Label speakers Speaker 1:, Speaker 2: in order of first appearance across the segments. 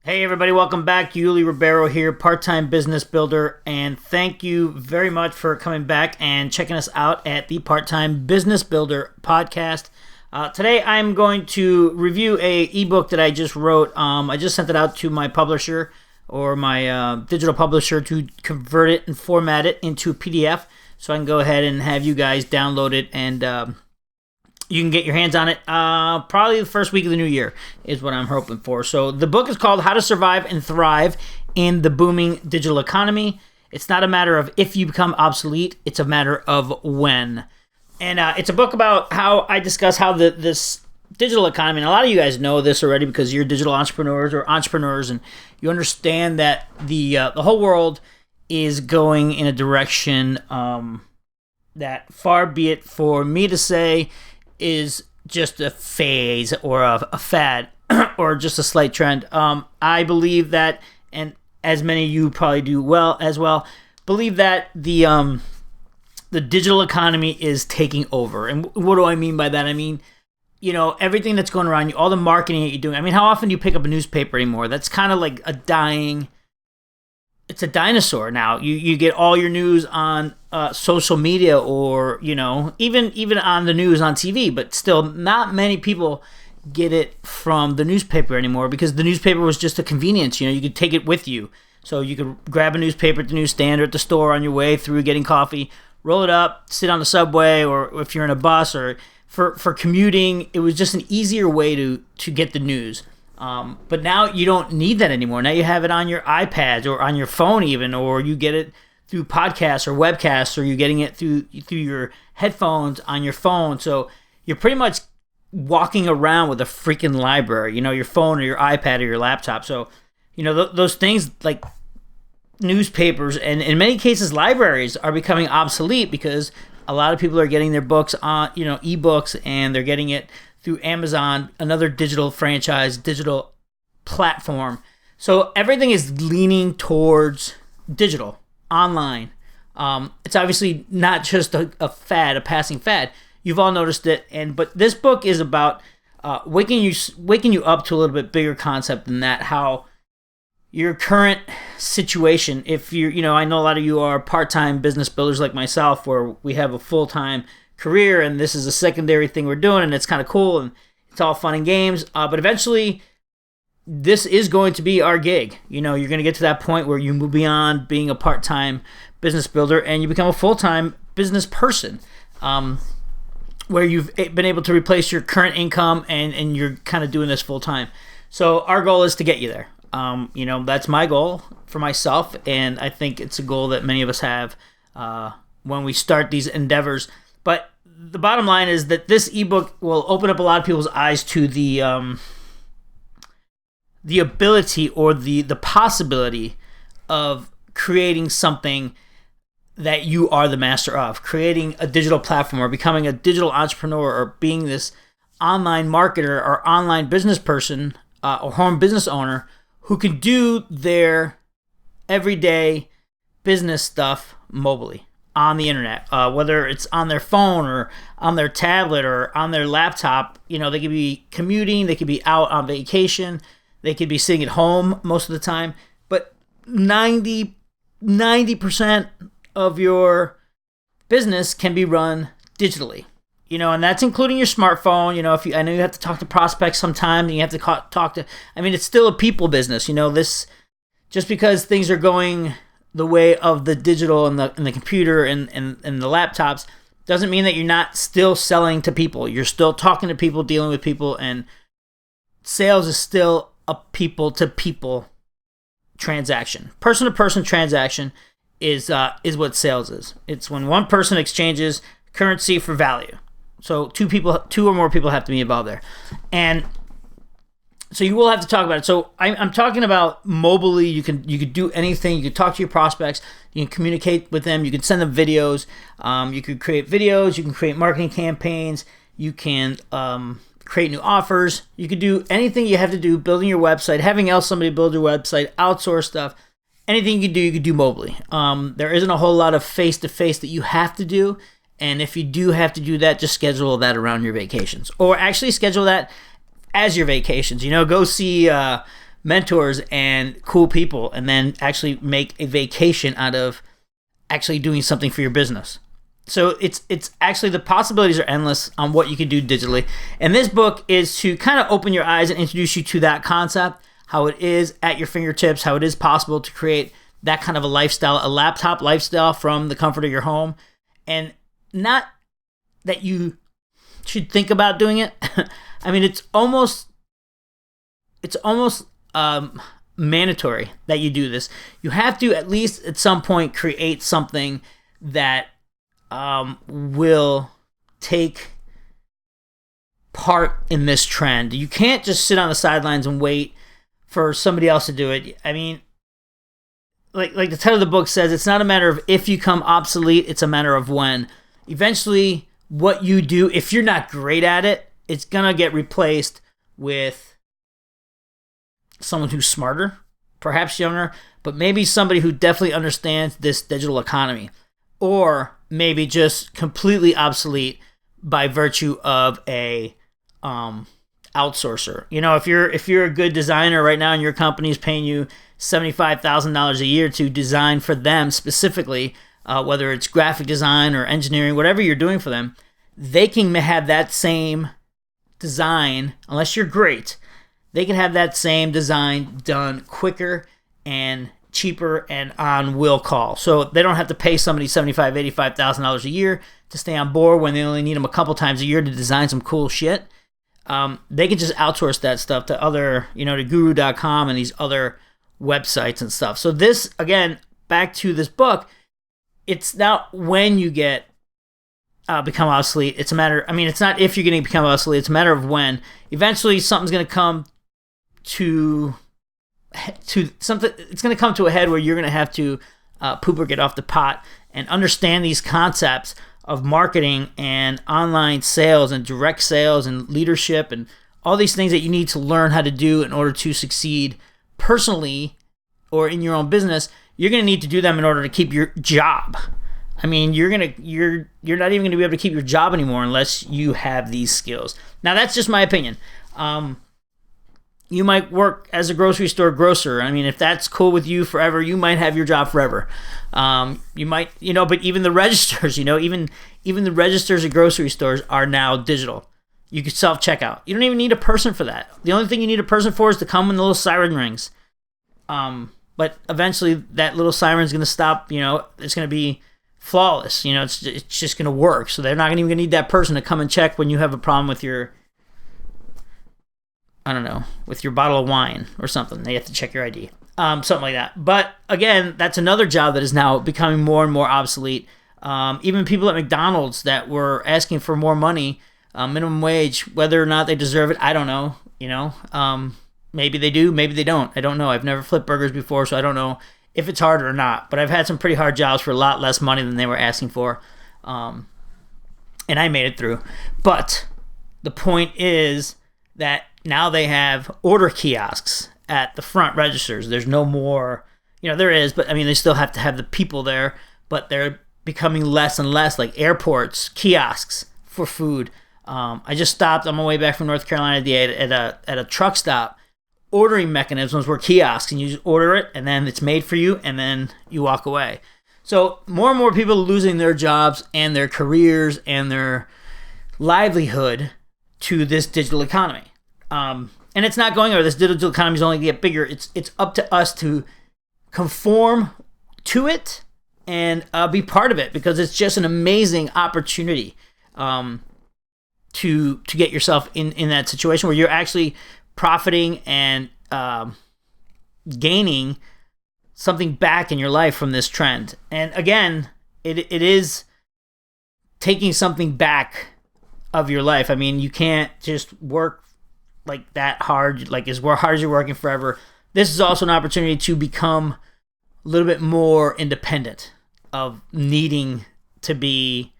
Speaker 1: Hey everybody, welcome back. Yuli Ribeiro here, part-time business builder, and thank you very much for coming back and checking us out at the Part-Time Business Builder podcast. Today I'm going to review a ebook that I just wrote. I just sent it out to my publisher or my digital publisher to convert it and format it into a PDF so I can go ahead and have you guys download it and you can get your hands on it probably the first week of the new year is what I'm hoping for. So the book is called How to Survive and Thrive in the Booming Digital Economy. It's not a matter of if you become obsolete, it's a matter of when. And it's a book about how I discuss how this digital economy, and a lot of you guys know this already because you're digital entrepreneurs or entrepreneurs, and you understand that the whole world is going in a direction that far be it for me to say is just a phase or a fad or just a slight trend. I believe that, and as many of you probably do believe that the digital economy is taking over. And what do I mean by that? I mean, everything that's going around you, all the marketing that you're doing. I mean, how often do you pick up a newspaper anymore? That's kind of like it's a dinosaur now. You get all your news on social media or, even on the news on TV, but still not many people get it from the newspaper anymore because the newspaper was just a convenience. You could take it with you. So you could grab a newspaper at the newsstand or at the store on your way through getting coffee, roll it up, sit on the subway, or if you're in a bus or for commuting, it was just an easier way to get the news. But now you don't need that anymore. Now you have it on your iPads or on your phone even, or you get it through podcasts or webcasts, or you're getting it through your headphones on your phone. So you're pretty much walking around with a freaking library, your phone or your iPad or your laptop. So, those things like newspapers and in many cases libraries are becoming obsolete because a lot of people are getting their books on, ebooks, and they're getting it through Amazon, another digital franchise, digital platform. So everything is leaning towards digital, online. It's obviously not just a fad, a passing fad. You've all noticed it, but this book is about waking you up to a little bit bigger concept than that. How your current situation, if I know a lot of you are part-time business builders like myself, where we have a full-time career and this is a secondary thing we're doing, and it's kind of cool and it's all fun and games, but eventually this is going to be our gig. You're going to get to that point where you move beyond being a part-time business builder and you become a full-time business person, where you've been able to replace your current income and you're kind of doing this full-time. So our goal is to get you there. That's my goal for myself, and I think it's a goal that many of us have when we start these endeavors. But the bottom line is that this ebook will open up a lot of people's eyes to the ability or the possibility of creating something that you are the master of, creating a digital platform or becoming a digital entrepreneur or being this online marketer or online business person or home business owner who can do their everyday business stuff mobily on the internet, whether it's on their phone or on their tablet or on their laptop. They could be commuting, they could be out on vacation, they could be sitting at home most of the time, but 90% of your business can be run digitally. And that's including your smartphone. I know you have to talk to prospects sometimes, and you have to talk to. I mean, it's still a people business. This just because things are going the way of the digital and the computer and the laptops doesn't mean that you're not still selling to people. You're still talking to people, dealing with people, and sales is still a people-to-people transaction. Person-to-person transaction is what sales is. It's when one person exchanges currency for value. So two or more people have to be involved there. And so you will have to talk about it. So I'm talking about mobily. You can do anything. You can talk to your prospects. You can communicate with them. You can send them videos. You can create videos. You can create marketing campaigns. You can create new offers. You could do anything you have to do, building your website, having somebody build your website, outsource stuff. Anything you could do mobily. There isn't a whole lot of face-to-face that you have to do. And if you do have to do that, just schedule that around your vacations. Or actually schedule that as your vacations. Go see mentors and cool people, and then actually make a vacation out of actually doing something for your business. So it's actually, the possibilities are endless on what you can do digitally. And this book is to kind of open your eyes and introduce you to that concept, how it is at your fingertips, how it is possible to create that kind of a lifestyle, a laptop lifestyle from the comfort of your home. And not that you should think about doing it. I mean, it's almost mandatory that you do this. You have to at least at some point create something that will take part in this trend. You can't just sit on the sidelines and wait for somebody else to do it. I mean, like the title of the book says, it's not a matter of if you become obsolete, it's a matter of when. Eventually, what you do, if you're not great at it, it's gonna get replaced with someone who's smarter, perhaps younger, but maybe somebody who definitely understands this digital economy. Or maybe just completely obsolete by virtue of a outsourcer. You know, if you're a good designer right now and your company is paying you $75,000 a year to design for them specifically, whether it's graphic design or engineering, whatever you're doing for them, they can have that same design, unless you're great, they can have that same design done quicker and cheaper and on will call. So they don't have to pay somebody $75,000, $85,000 a year to stay on board when they only need them a couple times a year to design some cool shit. They can just outsource that stuff to other, to guru.com and these other websites and stuff. So this, again, back to this book, it's not when you get become obsolete. It's a matter, it's not if you're going to become obsolete, it's a matter of when. Eventually something's going to come to something, it's going to come to a head where you're going to have to poop or get off the pot and understand these concepts of marketing and online sales and direct sales and leadership and all these things that you need to learn how to do in order to succeed personally or in your own business. You're going to need to do them in order to keep your job. You're not even going to be able to keep your job anymore unless you have these skills. Now, that's just my opinion. You might work as a grocery store grocer. If that's cool with you forever, you might have your job forever. You might, but even the registers, even the registers at grocery stores are now digital. You can self-checkout. You don't even need a person for that. The only thing you need a person for is to come when the little siren rings. But eventually that little siren's going to stop, it's going to be flawless. It's just going to work. So they're not even going to need that person to come and check when you have a problem with your, with your bottle of wine or something. They have to check your ID. Something like that. But again, that's another job that is now becoming more and more obsolete. Even people at McDonald's that were asking for more money, minimum wage, whether or not they deserve it, I don't know. Maybe they do, maybe they don't. I don't know. I've never flipped burgers before, so I don't know if it's hard or not. But I've had some pretty hard jobs for a lot less money than they were asking for. And I made it through. But the point is that now they have order kiosks at the front registers. There's no more, there is, but they still have to have the people there, but they're becoming less and less, like airports, kiosks for food. I just stopped on my way back from North Carolina at a truck stop. Ordering mechanisms were kiosks, and you just order it, and then it's made for you, and then you walk away. So more and more people are losing their jobs and their careers and their livelihood to this digital economy. And it's not going over. This digital economy is only going to get bigger. It's up to us to conform to it and be part of it, because it's just an amazing opportunity to get yourself in that situation where you're actually profiting and gaining something back in your life from this trend. And again, it is taking something back of your life. You can't just work like that hard, like as hard as you're working forever. This is also an opportunity to become a little bit more independent of needing to be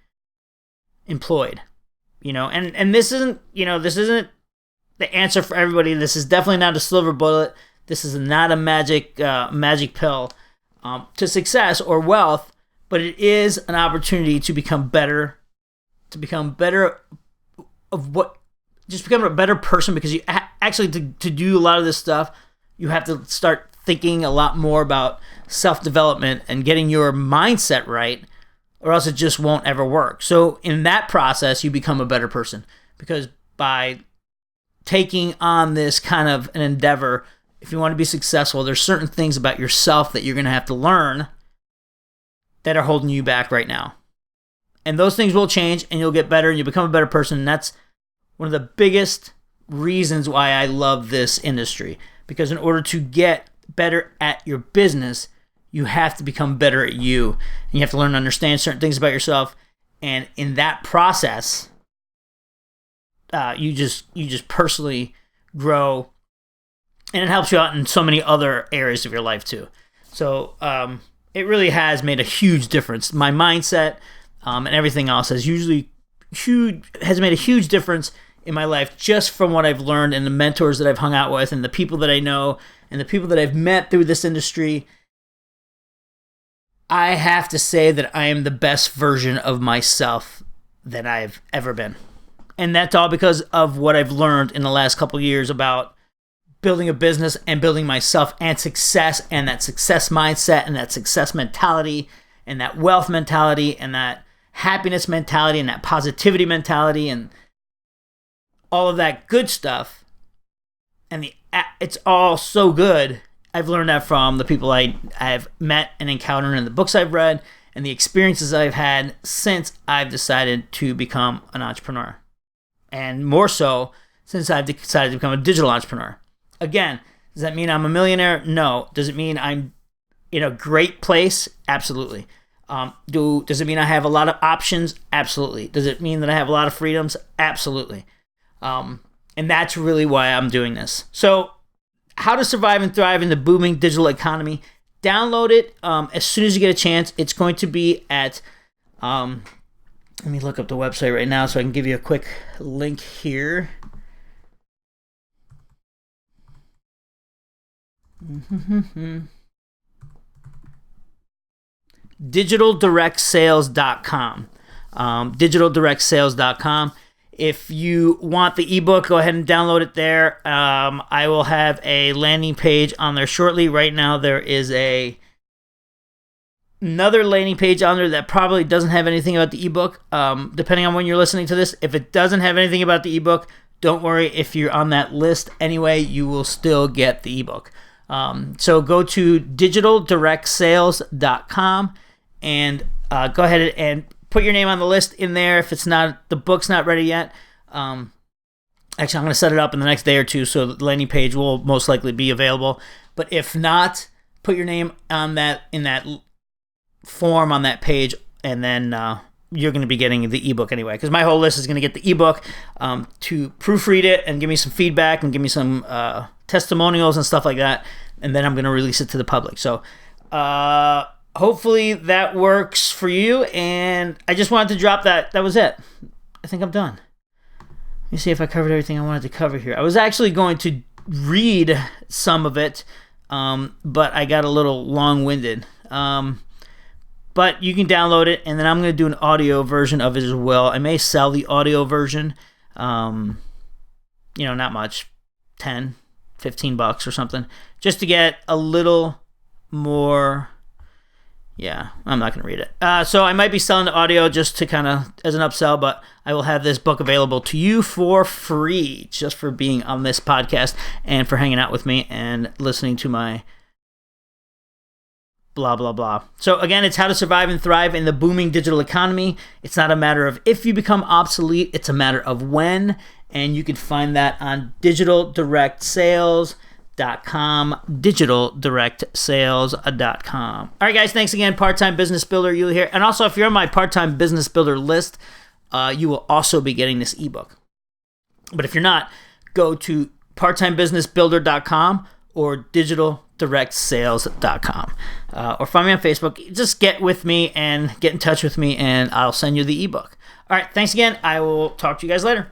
Speaker 1: employed, and this isn't the answer for everybody. This is definitely not a silver bullet. This is not a magic pill to success or wealth, but it is an opportunity to become better of what. Just become a better person, because you actually to do a lot of this stuff, You have to start thinking a lot more about self-development and getting your mindset right, or else it just won't ever work. So in that process, you become a better person, because by taking on this kind of an endeavor, if you want to be successful, there's certain things about yourself that you're going to have to learn that are holding you back right now. And those things will change, and you'll get better, and you'll become a better person. And that's one of the biggest reasons why I love this industry. Because in order to get better at your business, you have to become better at you. And you have to learn to understand certain things about yourself. And in that process, you just personally grow. And it helps you out in so many other areas of your life too. So it really has made a huge difference. My mindset and everything else has made a huge difference in my life, just from what I've learned and the mentors that I've hung out with and the people that I know and the people that I've met through this industry. I have to say that I am the best version of myself that I've ever been. And that's all because of what I've learned in the last couple of years about building a business and building myself and success, and that success mindset and that success mentality and that wealth mentality and that happiness mentality and that positivity mentality and all of that good stuff. And it's all so good. I've learned that from the people I've met and encountered in the books I've read and the experiences I've had since I've decided to become an entrepreneur. And more so since I've decided to become a digital entrepreneur. Again, does that mean I'm a millionaire? No. Does it mean I'm in a great place? Absolutely. Does it mean I have a lot of options? Absolutely. Does it mean that I have a lot of freedoms? Absolutely. And that's really why I'm doing this. So, How to Survive and Thrive in the Booming Digital Economy. Download it as soon as you get a chance. It's going to be at, let me look up the website right now so I can give you a quick link here. DigitalDirectSales.com. DigitalDirectSales.com. If you want the ebook, go ahead and download it there. I will have a landing page on there shortly. Right now, there is another landing page on there that probably doesn't have anything about the ebook. Depending on when you're listening to this, if it doesn't have anything about the ebook, don't worry. If you're on that list anyway, you will still get the ebook. So go to DigitalDirectSales.com and go ahead and put your name on the list in there. If the book's not ready yet. Actually, I'm going to set it up in the next day or two, so the landing page will most likely be available. But if not, put your name on in that form on that page, and then you're going to be getting the ebook anyway. Because my whole list is going to get the ebook to proofread it and give me some feedback and give me some testimonials and stuff like that, and then I'm going to release it to the public. So hopefully that works for you, and I just wanted to drop that. That was it. I think I'm done. Let me see if I covered everything I wanted to cover here. I was actually going to read some of it, but I got a little long-winded. But you can download it, and then I'm going to do an audio version of it as well. I may sell the audio version. Not much, $10-15 or something, just to get a little more. Yeah, I'm not going to read it. So I might be selling the audio just to kind of as an upsell, but I will have this book available to you for free, just for being on this podcast and for hanging out with me and listening to my blah, blah, blah. So again, it's How to Survive and Thrive in the Booming Digital Economy. It's not a matter of if you become obsolete, it's a matter of when. And you can find that on DigitalDirectSales.com. DigitalDirectSales.com. All right, guys, thanks again. Part-Time Business Builder, you here. And also, if you're on my Part-Time Business Builder list, you will also be getting this ebook. But if you're not, go to parttimebusinessbuilder.com or DigitalDirectSales.com. Or find me on Facebook. Just get with me and get in touch with me, and I'll send you the ebook. All right, thanks again. I will talk to you guys later.